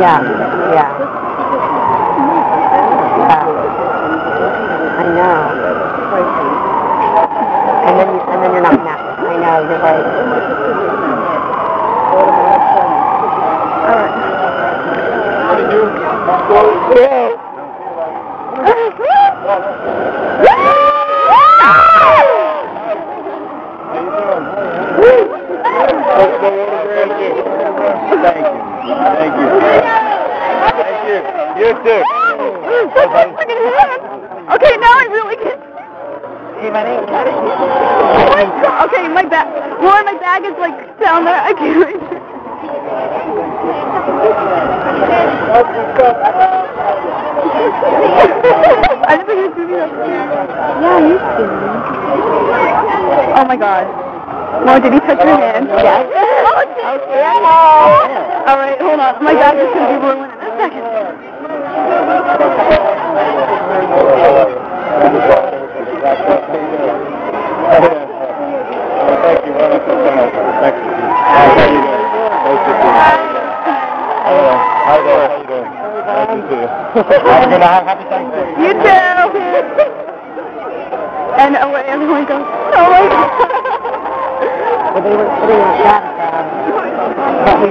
Yeah. I know. And then you're not mad. I know, you're right. Thank you. You too. Okay, now I really can. Hey, my name's Patty. Oh my God. Okay, my bag. More, my bag is like down there. I can't reach it. I didn't think you were doing that. Yeah, you did. Oh my God. Mo, did he touch your hand? Yes. All right, hold on. My bag is going to be ruined in a second. Thank you. Thank you. How you doing? How you doing? Nice to see you. Have a good night. Happy Thanksgiving. You too. And away everyone goes, oh my God. Well, they were sitting like that, but we